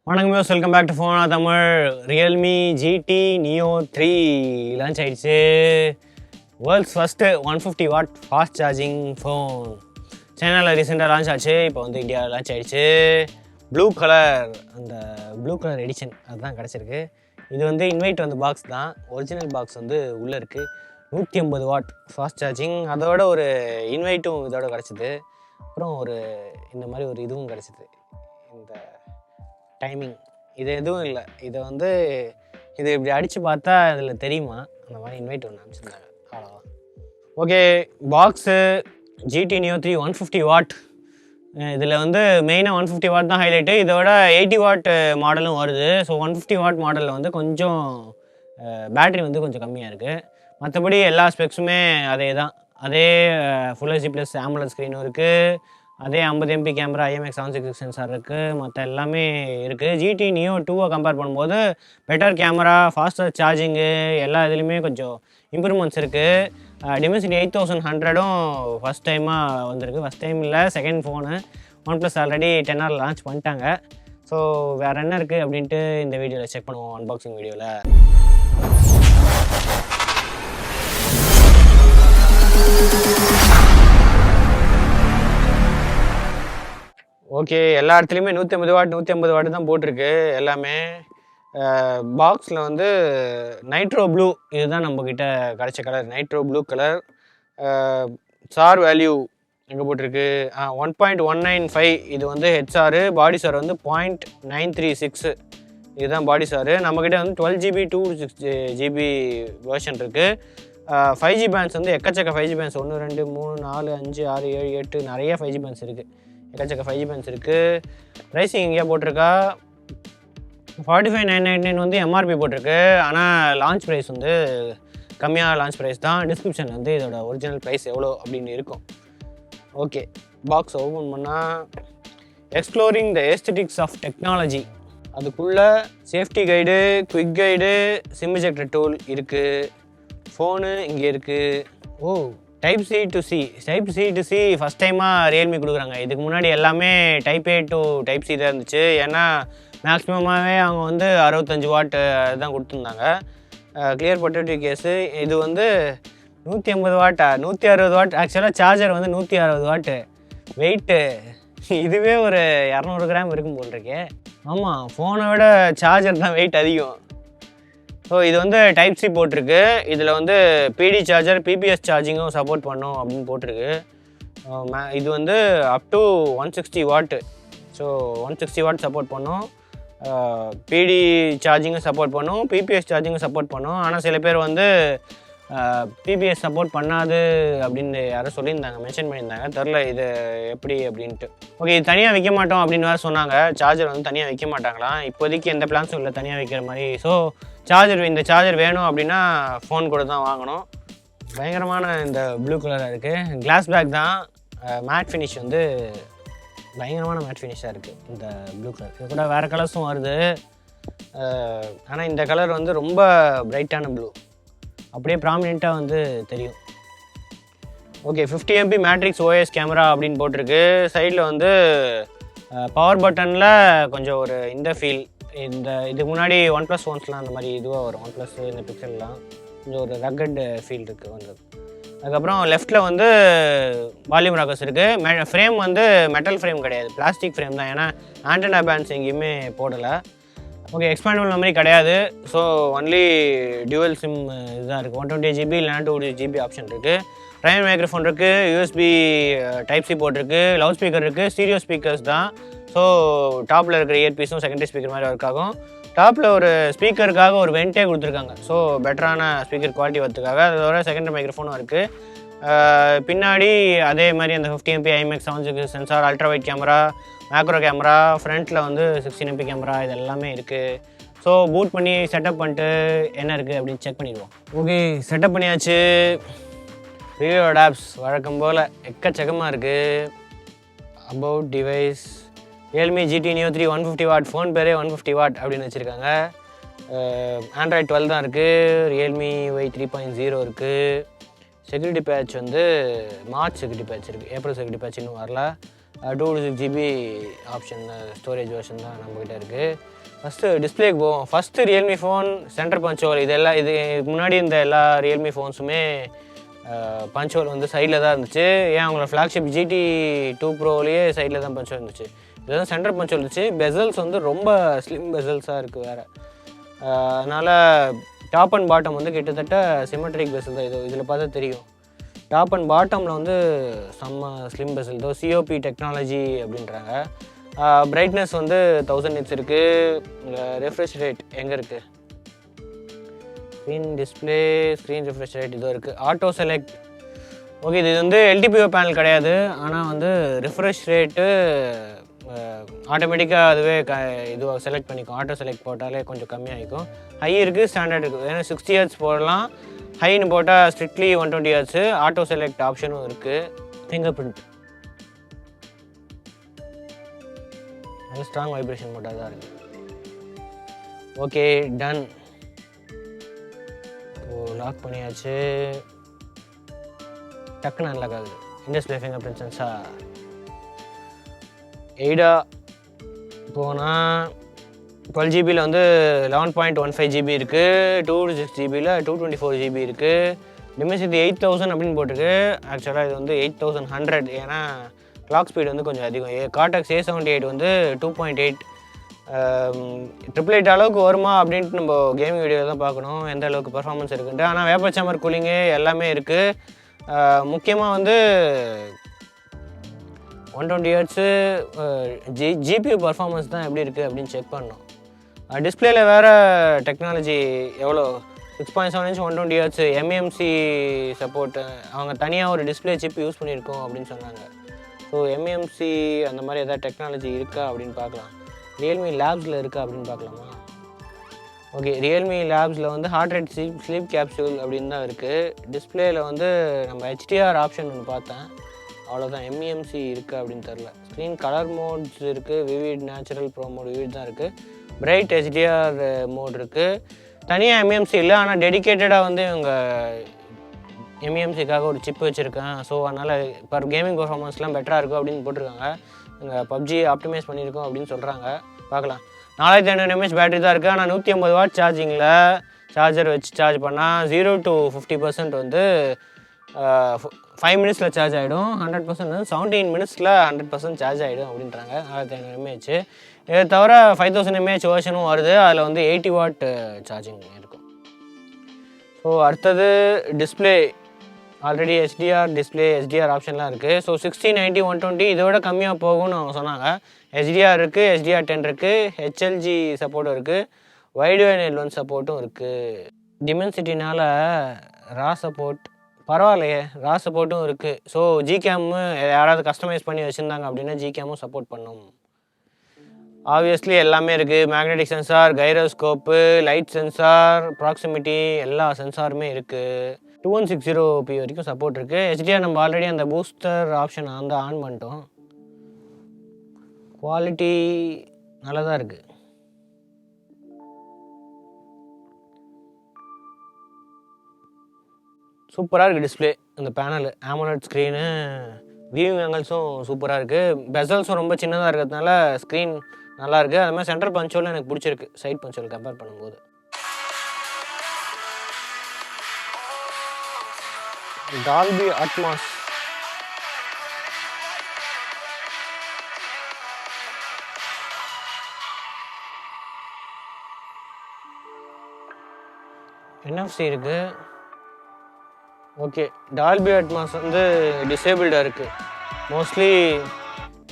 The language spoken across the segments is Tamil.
வணக்கம் யோஸ், வெல்கம் பேக் டு ஃபோனா தமிழ். ரியல்மி ஜிடி நியோ 3 லான்ச் ஆகிடுச்சு. World's first 150 watt fast charging phone. சைனாவில் ரீசெண்டாக லான்ச் ஆச்சு. இப்போ வந்து இந்தியாவில் லான்ச் ஆகிடுச்சு. ப்ளூ கலர், அந்த ப்ளூ கலர் எடிஷன் அதுதான் கிடச்சிருக்கு. இது வந்து இன்வைட் வந்து பாக்ஸ் தான். ஒரிஜினல் பாக்ஸ் வந்து உள்ளே இருக்குது. 150 வாட் ஃபாஸ்ட் சார்ஜிங். அதோட ஒரு இன்வைட்டும் இதோட கிடச்சிது. அப்புறம் ஒரு இந்த மாதிரி ஒரு இதுவும் கிடச்சிது. இந்த டைமிங் இது எதுவும் இல்லை. இதை வந்து இது இப்படி அடித்து பார்த்தா இதில் தெரியுமா, அந்த மாதிரி இன்வைட் ஒன்று அனுப்பிச்சிருந்தாங்க. அவ்வளோதான். Okay, box GT Neo 3 150 watt. இதில் வந்து மெயினாக 150 வாட் தான் ஹைலைட்டு. இதோட 80 வாட் மாடலும் வருது. ஸோ 150 வாட் மாடலில் வந்து கொஞ்சம் பேட்ரி வந்து கொஞ்சம் கம்மியாக இருக்குது. மற்றபடி எல்லா ஸ்பெக்ஸுமே அதே தான். அதே ஃபுல் ஹெச்டி ப்ளஸ் AMOLED ஸ்க்ரீனும் இருக்குது. அதே 50 MP கேமரா, IMX766 சென்சார் இருக்குது. மற்ற எல்லாமே இருக்குது. ஜிடி நியோ 2 கம்பேர் பண்ணும்போது பெட்டர் கேமரா, ஃபாஸ்டர் சார்ஜிங்கு, எல்லா இதுலேயுமே கொஞ்சம் இம்ப்ரூவ்மெண்ட்ஸ் இருக்குது. Dimensity 8100 ஃபஸ்ட் டைமாக வந்திருக்கு. ஃபஸ்ட் டைம் இல்லை, second phone. OnePlus already 10R launch பண்ணிட்டாங்க. ஸோ வேறு என்ன இருக்குது அப்படின்ட்டு இந்த வீடியோவில் செக் பண்ணுவோம், அன்பாக்சிங் வீடியோவில். ஓகே, எல்லா இடத்துலையுமே 150 வாட் தான் போட்டிருக்கு எல்லாமே. பாக்ஸில் வந்து நைட்ரோ ப்ளூ, இதுதான் நம்மக்கிட்ட கிடச்ச colour. Nitro blue colour. Sir value எங்கே போட்டிருக்கு? 1.195. இது வந்து ஹெச்ஆர். பாடி சார் வந்து 0.936. இதுதான் பாடி சார். நம்மக்கிட்ட வந்து 12GB 256GB வேர்ஷன் இருக்குது. 5G பேண்ட்ஸ் வந்து எக்கச்சக்க 5G பேண்ட்ஸ் 1 2 3 4 5 6 7 8 நிறைய 5G பேண்ட்ஸ் இருக்குது. எக்கச்சக்க 5G பேண்ட்ஸ் இருக்குது. ப்ரைஸிங் எங்கேயா போட்டிருக்கா? 45,999 வந்து எம்ஆர்பி போட்டிருக்கு. ஆனால் லான்ச் ப்ரைஸ் வந்து கம்மியாக லான்ச் ப்ரைஸ் தான். டிஸ்கிரிப்ஷன் வந்து இதோட ஒரிஜினல் ப்ரைஸ் எவ்வளோ அப்படின்னு இருக்கும். ஓகே, பாக்ஸ் ஓப்பன் பண்ணால் exploring the aesthetics of technology, அதுக்குள்ளே safety guide, quick guide, SIM ejector tool இருக்குது. ஃபோனு இங்கே இருக்குது. ஓ, type C to C first டைமாக ரியல்மி கொடுக்குறாங்க. இதுக்கு முன்னாடி எல்லாமே type A to type C தான் இருந்துச்சு. ஏன்னா மேக்ஸிமமாகவே அவங்க வந்து 65 வாட் தான் கொடுத்துருந்தாங்க. Clear potato case. இது வந்து 150 வாட்டா? 160 வாட். ஆக்சுவலாக சார்ஜர் வந்து 160 வாட்டு. வெயிட்டு இதுவே ஒரு 200 கிராம் இருக்கும் போட்டிருக்கே. ஆமாம், ஃபோனை விட சார்ஜர் தான் வெயிட் அதிகம். ஸோ இது வந்து டைப் சி போட்டிருக்கு. இதில் வந்து பிடி சார்ஜர், பிபிஎஸ் சார்ஜிங்கும் சப்போர்ட் பண்ணும் அப்படின்னு போட்டிருக்கு. இது வந்து அப் டு 160 வாட்டு. ஸோ 160 வாட் சப்போர்ட் பண்ணும். பிடி சார்ஜிங்கும் சப்போர்ட் பண்ணும், பிபிஎஸ் சார்ஜிங்கும் சப்போர்ட் பண்ணும். ஆனால் சில பேர் வந்து பிபிஎஸ் சப்போர்ட் பண்ணாது அப்படின்னு யாரும் சொல்லியிருந்தாங்க, மென்ஷன் பண்ணியிருந்தாங்க. தெரில இது எப்படி அப்படின்ட்டு. ஓகே, இது தனியாக வைக்க மாட்டோம் அப்படின்னு வேறு சொன்னாங்க. சார்ஜர் வந்து தனியாக வைக்க மாட்டாங்களாம் இப்போதைக்கு, எந்த பிளான்ஸும் இல்லை தனியாக வைக்கிற மாதிரி. ஸோ இந்த சார்ஜர் வேணும் அப்படின்னா ஃபோன் கூட தான் வாங்கணும். பயங்கரமான இந்த ப்ளூ கலராக இருக்குது. கிளாஸ் பேக் தான். மேட் ஃபினிஷ் வந்து பயங்கரமான மேட் ஃபினிஷாக இருக்குது இந்த ப்ளூ கலர். இது கூட வேறு கலர்ஸும் வருது. ஆனால் இந்த கலர் வந்து ரொம்ப பிரைட்டான ப்ளூ, அப்படியே ப்ராமினெண்ட்டாக வந்து தெரியும். Okay, 50 MP matrix OS camera அப்படின்னு போட்டிருக்கு. சைடில் வந்து பவர் பட்டனில் கொஞ்சம் ஒரு இந்த ஃபீல். இதுக்கு முன்னாடி OnePlus ஃபோன்ஸ்லாம் அந்த மாதிரி இதுவாக வரும். OnePlus இந்த பிக்சல்லாம் கொஞ்சம் ஒரு ரக்கட் ஃபீல் இருக்குது வந்தது. அதுக்கப்புறம் லெஃப்ட்டில் வந்து வால்யூம் ராக்கர்ஸ் இருக்குது. ஃப்ரேம் வந்து மெட்டல் ஃப்ரேம் கிடையாது, பிளாஸ்டிக் ஃப்ரேம் தான். ஏன்னா ஆண்டனா பேண்ட்ஸ் எங்கேயுமே போடலை. ஓகே, எக்ஸ்பேண்டபிள் மெமரி கிடையாது. ஸோ ஒன்லி டியூவல் சிம் இதுதான் இருக்குது. 128GB இல்லைனா 2GB ஆப்ஷன் இருக்குது. ப்ரைமரி மைக்ரோஃபோன் இருக்குது. யூஎஸ்பி டைப் சி போட்டிருக்கு. லவுட் ஸ்பீக்கர் இருக்குது. ஸ்டீரியோ ஸ்பீக்கர்ஸ் தான். ஸோ டாப்பில் இருக்கிற இயர்பீஸும் செகண்டரி ஸ்பீக்கர் மாதிரி ஒர்க் ஆகும். டாப்பில் ஒரு ஸ்பீக்கருக்காக ஒரு வெண்டே கொடுத்துருக்காங்க. ஸோ பெட்டரான ஸ்பீக்கர் குவாலிட்டி வரதுக்காக. அதோட செகண்டரி மைக்ரோஃபோனும் இருக்குது. பின்னாடி அதே மாதிரி அந்த 50 MP IMX766 sensor, ultra wide camera, macro camera, ஃப்ரண்ட்டில் வந்து 16 MP கேமரா, இது எல்லாமே இருக்குது. ஸோ பூட் பண்ணி செட்டப் பண்ணிட்டு என்ன இருக்குது அப்படின்னு செக் பண்ணிடுவோம். ஓகே, செட்டப் பண்ணியாச்சு. ரிவ்யூவோட ஆப்ஸ் வழக்கம் போல் எக்கச்சக்கமாக இருக்குது. About device, Realme GT Neo 3 150 watt. Phone பேரே 150 வாட் அப்படின்னு வச்சுருக்காங்க. ஆண்ட்ராய்ட் 12 தான் இருக்குது. ரியல்மி Y 3.0 இருக்குது. செக்யூரிட்டி பேட்ச் வந்து மார்ச் செக்யூரிட்டி பேட்ச் இருக்குது. ஏப்ரல் செக்யூரிட்டி பேட்ச் இன்னும் வரல. 256GB ஆப்ஷன் ஸ்டோரேஜ் வெர்ஷன் தான் நம்மக்கிட்ட இருக்குது. ஃபஸ்ட்டு டிஸ்பிளேக்கு போவோம். First Realme phone centre punch hole. இது முன்னாடி இந்த எல்லா ரியல்மி ஃபோன்ஸுமே பஞ்ச் ஹோல் வந்து சைடில் தான் இருந்துச்சு. ஏன் அவங்களோட ஃப்ளாக்ஷிப் GT 2 ப்ரோலேயே சைடில் தான் பஞ்ச் ஹோல் இருந்துச்சு. இதுதான் சென்டர் பஞ்ச் ஹோல் இருந்துச்சு. பெசல்ஸ் வந்து ரொம்ப ஸ்லிம் பெசல்ஸாக இருக்குது வேறு. அதனால் டாப் அண்ட் பாட்டம் வந்து கிட்டத்தட்ட சிமெட்ரிக் பெசல் தான். இதில் பார்த்தா தெரியும். டாப் அண்ட் பாட்டமில் வந்து செம்ம ஸ்லிம் பெசல் தான். COP டெக்னாலஜி அப்படின்றாங்க. பிரைட்னஸ் வந்து 1000 nits இருக்குது. ரெஃப்ரெஷ் ரேட் எங்கே இருக்குது? Screen display, screen refresh rate இதோ இருக்குது. Auto select. ஓகே, இது வந்து LTPO பேனல் கிடையாது. ஆனால் வந்து ரெஃப்ரெஷ் ரேட்டு ஆட்டோமேட்டிக்காக அதுவே இதுவாக செலக்ட் பண்ணிக்கும். ஆட்டோ செலக்ட் போட்டாலே கொஞ்சம் கம்மியாகிக்கும். ஹை இருக்குது, ஸ்டாண்டர்ட் இருக்குது. ஏன்னா 60 Hz போடலாம். ஹைன்னு போட்டால் ஸ்ட்ரிக்ட்லி 120 Hz. ஆட்டோ செலக்ட் ஆப்ஷனும் இருக்குது. ஃபிங்கர் பிரிண்ட் நல்ல ஸ்ட்ராங் வைப்ரேஷன் போட்டால் தான் இருக்குது. Okay, ton. லாக் பண்ணியாச்சு. டக்குன்னு அன்லாக் ஆகுது. In display fingerprint sensor. எய்டா போனால் 12GB வந்து 11.15GB இருக்குது. 256GB 224GB இருக்குது. Dimensity 8000 அப்படின்னு போட்டிருக்கு. ஆக்சுவலாக இது வந்து 8100. ஏன்னா கிளாக் ஸ்பீடு வந்து கொஞ்சம் அதிகம். கார்டெக்ஸ் A78 வந்து 2.8. 888 அளவுக்கு வருமா அப்படின்ட்டு நம்ம கேமிங் வீடியோ தான் பார்க்கணும் எந்த அளவுக்கு பர்ஃபார்மன்ஸ் இருக்குன்ட்டு. ஆனால் வேப்பர் சேம்பர் கூலிங்கு எல்லாமே இருக்குது. முக்கியமாக வந்து 120 Hz GPU பர்ஃபார்மன்ஸ் தான் எப்படி இருக்குது அப்படின்னு செக் பண்ணோம். டிஸ்பிளேல வேறு டெக்னாலஜி எவ்வளோ 6.7 inch 120 Hz MEMC சப்போர்ட். அவங்க தனியாக ஒரு டிஸ்பிளே சிப் யூஸ் பண்ணியிருக்கோம் அப்படின்னு சொன்னாங்க. ஸோ MEMC அந்த மாதிரி எதாவது டெக்னாலஜி இருக்கா அப்படின்னு பார்க்கலாம். ரியல்மி லேப்ஸில் இருக்கா அப்படின்னு பார்க்கலாமா? ஓகே, ரியல்மி லேப்ஸில் வந்து ஹார்ட் ரேட் ஸ்லீப் கேப்சூல் அப்படின்னு தான் இருக்குது. டிஸ்பிளேயில் வந்து நம்ம HDR ஆப்ஷன் ஒன்று பார்த்தேன், அவ்வளோதான். MEMC இருக்கா அப்படின்னு தெரில. ஸ்க்ரீன் கலர் மோட்ஸ் இருக்குது. Vivid, natural, pro mode, vivid தான் இருக்குது. பிரைட் HDR மோட் இருக்குது. தனியாக MEMC இல்லை, ஆனால் டெடிக்கேட்டடாக வந்து இவங்க MEMCக்காக ஒரு சிப் வச்சுருக்கேன். ஸோ அதனால் இப்போ கேமிங் பர்ஃபார்மன்ஸ்லாம் பெட்டராக இருக்கும் அப்படின்னு போட்டிருக்காங்க. இங்கே PUBG ஆப்டிமைஸ் பண்ணியிருக்கோம் அப்படின்னு சொல்கிறாங்க. பார்க்கலாம். 4500 mAh பேட்டரி தான் இருக்குது. ஆனால் 150 watt சார்ஜிங்கில் சார்ஜர் வச்சு சார்ஜ் பண்ணால் 0 to 50% வந்து 5 minutesல சார்ஜ் ஆகிடும். 100% வந்து 17 minutesல 100% சார்ஜ் ஆகிடும் அப்படின்றாங்க. 4500 mAh. இதை தவிர 5000 mAh வெர்ஷனும் வருது. அதில் வந்து 80 watt சார்ஜிங் இருக்கும். ஸோ அடுத்தது டிஸ்பிளே. ஆல்ரெடி HDR ஆப்ஷன்லாம் இருக்குது. ஸோ 60, 90, 120 இதோட கம்மியாக போகும்னு அவங்க சொன்னாங்க. HDR இருக்குது, HDR10 இருக்குது, HLG சப்போர்ட்டும் இருக்குது, வைட் L1 சப்போர்ட்டும் இருக்குது. டிமென்சிட்டினால் ரா சப்போர்ட் பரவாயில்லையே, ரா சப்போர்ட்டும் இருக்குது. ஸோ ஜிகேமு யாராவது கஸ்டமைஸ் பண்ணி வச்சுருந்தாங்க அப்படின்னா ஜிகேமும் சப்போர்ட் பண்ணும். ஆப்வியஸ்லி எல்லாமே இருக்குது. Magnetic sensor, gyroscope, light sensor, proximity எல்லா சென்சாருமே இருக்குது. 2160p வரைக்கும் சப்போர்ட் இருக்குது. HDR நம்ம ஆல்ரெடி அந்த பூஸ்டர் ஆப்ஷன் வந்து ஆன் பண்ணிட்டோம். குவாலிட்டி நல்லா தான் இருக்குது. சூப்பராக இருக்குது டிஸ்பிளே. இந்த பேனல் AMOLED ஸ்க்ரீனு, வியூவிங் ஆங்கிள்ஸும் சூப்பராக இருக்குது. பெசல்ஸும் ரொம்ப சின்னதாக இருக்கிறதுனால ஸ்க்ரீன் நல்லாயிருக்கு. அது மாதிரி சென்டர் பஞ்ச் ஹோல் எனக்கு பிடிச்சிருக்கு சைட் பஞ்ச் ஹோல் கம்பேர் பண்ணும்போது. Dolby Atmos. NFC இருக்குது. ஓகே, டால்பி அட்மாஸ் வந்து டிசேபிள்டாக இருக்குது. மோஸ்ட்லி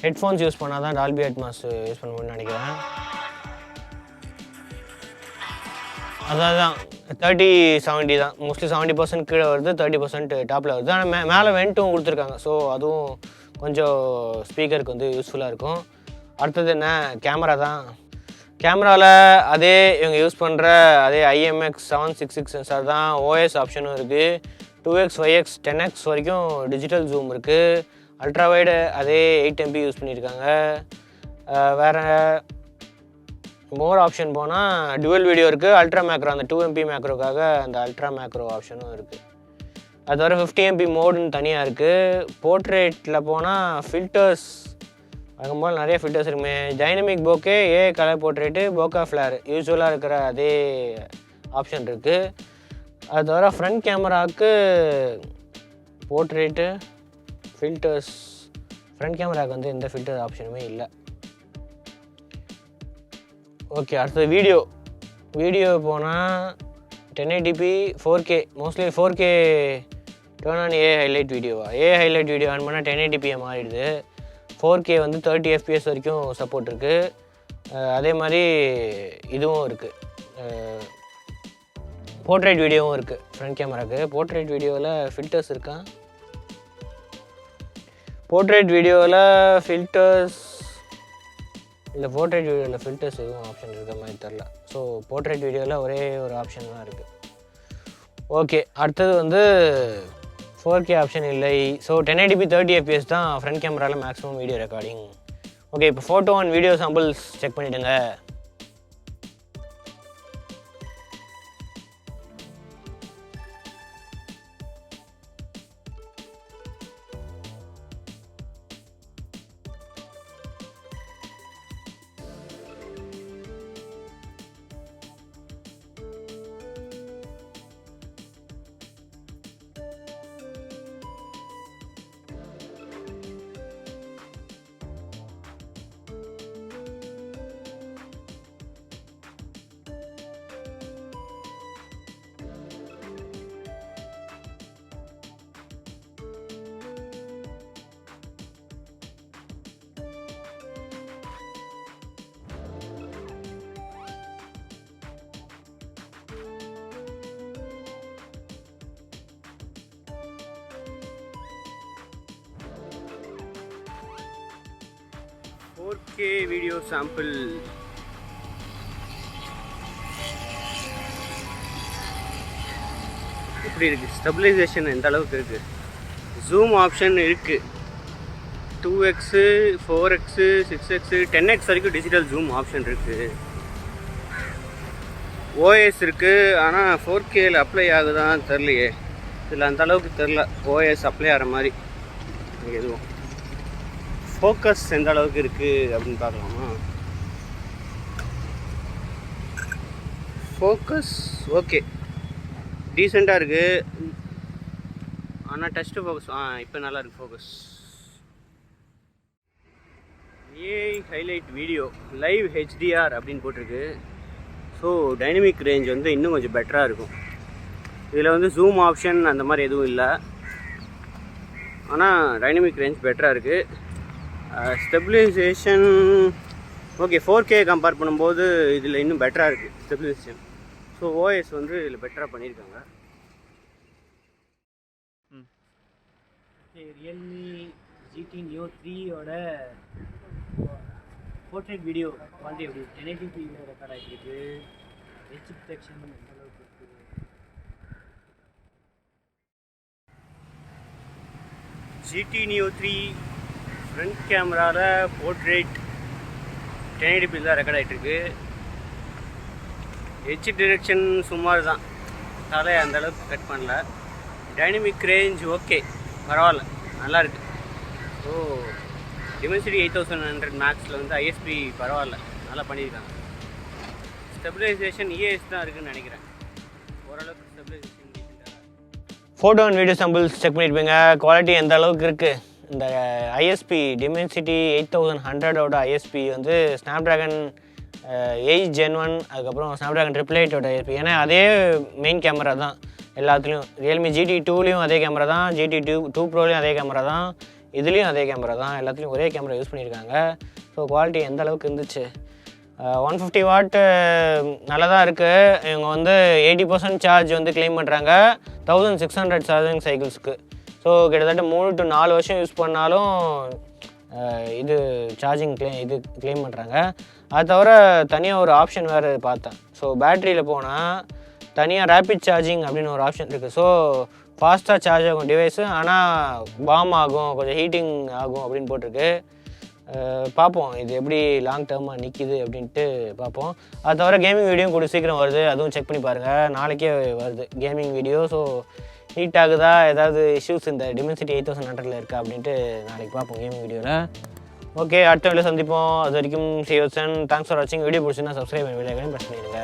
ஹெட்ஃபோன்ஸ் யூஸ் பண்ணால் தான் டால்பி அட்மாஸ் யூஸ் பண்ண முடியும்னு நினைக்கிறேன். அதான் 30-70 தான். மோஸ்ட்லி 70% கீழே வருது, 30% டாப்பில் வருது. ஆனால் மேலே வெண்ட்டும் கொடுத்துருக்காங்க. ஸோ அதுவும் கொஞ்சம் ஸ்பீக்கருக்கு வந்து யூஸ்ஃபுல்லாக இருக்கும். அடுத்தது என்ன, கேமரா தான். கேமராவில் அதே இவங்க யூஸ் பண்ணுற அதே IMX766 சென்சார் தான். OS ஆப்ஷனும் இருக்குது. 2x, 5x, 10x வரைக்கும் டிஜிட்டல் ஜூம் இருக்குது. அல்ட்ரா வைடு அதே 8MP யூஸ் பண்ணியிருக்காங்க. வேறு மோர் ஆப்ஷன் போனால் டுவல் வீடியோ இருக்குது. அல்ட்ரா மேக்ரோ, அந்த 2MP மேக்ரோக்காக அந்த அல்ட்ரா மேக்ரோ ஆப்ஷனும் இருக்குது. அது தவிர 50MP மோடுன்னு தனியாக இருக்குது. போர்ட்ரேட்டில் போனால் ஃபில்டர்ஸ் அதுக்கு நிறைய ஃபில்டர்ஸ் இருக்குமே. டைனமிக் போக்கே, கலர் போர்ட்ரேட்டு, போக்கா ஃப்ளேர் யூஸ்வலாக இருக்கிற அதே ஆப்ஷன் இருக்குது. அது தவிர ஃப்ரண்ட் கேமராவுக்கு போர்ட்ரேட்டு ஃபில்டர்ஸ், ஃப்ரண்ட் கேமராவுக்கு வந்து எந்த ஃபில்டர் ஆப்ஷனுமே இல்லை. ஓகே, அடுத்தது வீடியோ போனால் 1080p 4K, mostly 4K turn on highlight வீடியோவா, ஹைலைட் வீடியோ ஆன் பண்ணால் 1080p மாறிடுது. 4K வந்து 30 fps வரைக்கும் சப்போர்ட் இருக்குது. அதே மாதிரி இதுவும் இருக்குது, போர்ட்ரேட் வீடியோவும் இருக்குது ஃப்ரண்ட் கேமராவுக்கு. போர்ட்ரேட் வீடியோவில் ஃபில்டர்ஸ் இருக்கா? போர்ட்ரேட் வீடியோவில் ஃபில்டர்ஸ் இல்லை, போர்ட்ரேட் வீடியோவில் ஃபில்டர்ஸ் எதுவும் ஆப்ஷன் இருக்கிற மாதிரி தெரில. ஸோ போர்ட்ரேட் வீடியோவில் ஒரே ஒரு ஆப்ஷன் தான் இருக்குது. ஓகே, அடுத்தது வந்து 4K ஆப்ஷன் இல்லை. ஸோ 1080p 30 fps தான் ஃப்ரண்ட் கேமராவில் மேக்ஸிமம் வீடியோ ரெக்கார்டிங். ஓகே, இப்போ photo and video samples check பண்ணிவிடுங்க. வீடியோ சாம்பிள் எப்படி இருக்குது, ஸ்டெபிலைசேஷன் எந்த அளவுக்கு இருக்குது, ஜூம் ஆப்ஷன் இருக்குது, 2x 4x 6x 10x வரைக்கும் டிஜிட்டல் ஜூம் ஆப்ஷன் இருக்குது. ஓஎஸ் இருக்குது, ஆனால் 4Kல அப்ளை ஆகுதான்னு தெரிலையே. இதில் அந்த அளவுக்கு தெரில ஓஎஸ் அப்ளை ஆகிற மாதிரி எதுவும். ஃபோக்கஸ் எந்த அளவுக்கு இருக்குது அப்படின்னு பார்க்கலாமா? ஃபோக்கஸ் ஓகே, டீசெண்டாக இருக்குது. ஆனால் டச் டு ஃபோக்கஸ் இப்போ நல்லா இருக்குது focus. Highlight video live HDR அப்படின்னு போட்டிருக்கு. ஸோ டைனமிக் ரேஞ்ச் வந்து இன்னும் கொஞ்சம் பெட்டராக இருக்கும். இதில் வந்து ஜூம் ஆப்ஷன் அந்த மாதிரி எதுவும் இல்லை, ஆனால் டைனமிக் ரேஞ்ச் பெட்டராக இருக்குது. ஸ்டெபிலைசேஷன் ஓகே, 4K கம்பேர் பண்ணும்போது இதில் இன்னும் பெட்டராக இருக்குது ஸ்டெபிலைசேஷன். ஸோ ஓஎஸ் வந்து இதில் பெட்டராக பண்ணியிருக்காங்க. ரியல்மி GT Neo 3யோட போர்ட்ரேட் வீடியோ குவாலிட்டி எப்படி 1080p ரெக்கார்ட் ஆகிருக்கு. ஹெச் டிடெக்ஷன் எந்த அளவுக்கு இருக்குது? GT Neo 3 ஃப்ரண்ட் கேமராவில் போர்ட்ரேட் 1080p தான் ரெக்கார்ட் ஆகிட்டுருக்கு. ஹெச் டிடெக்ஷன் சுமார் தான், தலை அந்தளவுக்கு கட் பண்ணல. டைனமிக் ரேஞ்ச் ஓகே, பரவாயில்ல, நல்லாயிருக்கு. ஸோ Dimensity 8100 மேக்ஸில் வந்து ISP பரவாயில்ல, நல்லா பண்ணியிருக்காங்க. ஸ்டெபிலைசேஷன் EAS தான் இருக்குதுன்னு நினைக்கிறேன். ஓரளவுக்கு stabilisation. Photo and video samples check பண்ணியிருப்பீங்க. குவாலிட்டி எந்த அளவுக்கு இருக்குது? இந்த ISP Dimensity 8100ஓட ISP வந்து ஸ்னாப்ட்ராகன் 8 Gen 1, அதுக்கப்புறம் ஸ்னாப்ட்ராகன் 888ஓட ISP. ஏன்னா அதே மெயின் கேமரா தான் எல்லாத்துலேயும். ரியல்மி GT 2லேயும் அதே கேமரா தான், GT 2 ப்ரோலேயும் அதே கேமரா தான், இதுலேயும் அதே கேமரா தான். எல்லாத்துலேயும் ஒரே கேமரா யூஸ் பண்ணியிருக்காங்க. ஸோ குவாலிட்டி எந்த அளவுக்கு இருந்துச்சு? 150 வாட் நல்லா தான் இருக்குது. இவங்க வந்து 80% சார்ஜ் வந்து கிளைம் பண்ணுறாங்க 1600 சார்ஜிங் சைக்கிள்ஸ்க்கு. ஸோ கிட்டத்தட்ட 3 to 4 வருஷம் யூஸ் பண்ணாலும் இது சார்ஜிங் கிளைம் பண்ணுறாங்க. அது தவிர தனியாக ஒரு ஆப்ஷன் வேறு பார்த்தேன். ஸோ பேட்டரியில் போனால் தனியாக ரேபிட் சார்ஜிங் அப்படின்னு ஒரு ஆப்ஷன் இருக்குது. ஸோ ஃபாஸ்ட்டாக சார்ஜ் ஆகும் டிவைஸு, ஆனால் பாம் ஆகும், கொஞ்சம் ஹீட்டிங் ஆகும் அப்படின்னு போட்டிருக்கு. பார்ப்போம் இது எப்படி லாங் டேர்மாக நிற்கிது அப்படின்ட்டு பார்ப்போம். அது தவிர கேமிங் வீடியோ கூட சீக்கிரம் வருது, அதுவும் செக் பண்ணி பாருங்கள். நாளைக்கே வருது கேமிங் வீடியோ. ஸோ ஹீட் ஆகுதா, ஏதாவது இஷ்யூஸ் இந்த Dimensity 8100ல் இருக்கா அப்படின்ட்டு நாளைக்கு பார்ப்போம் கேமிங் வீடியோவில். ஓகே, அடுத்த வீடியோ சந்திப்போம். அது வரைக்கும் see you soon. Thanks for watching. Video பிடிச்சிருந்தா சப்ஸ்கிரைப் பண்ணி பெல் ஐகானையும் பிரஸ் பண்ணிடுங்க.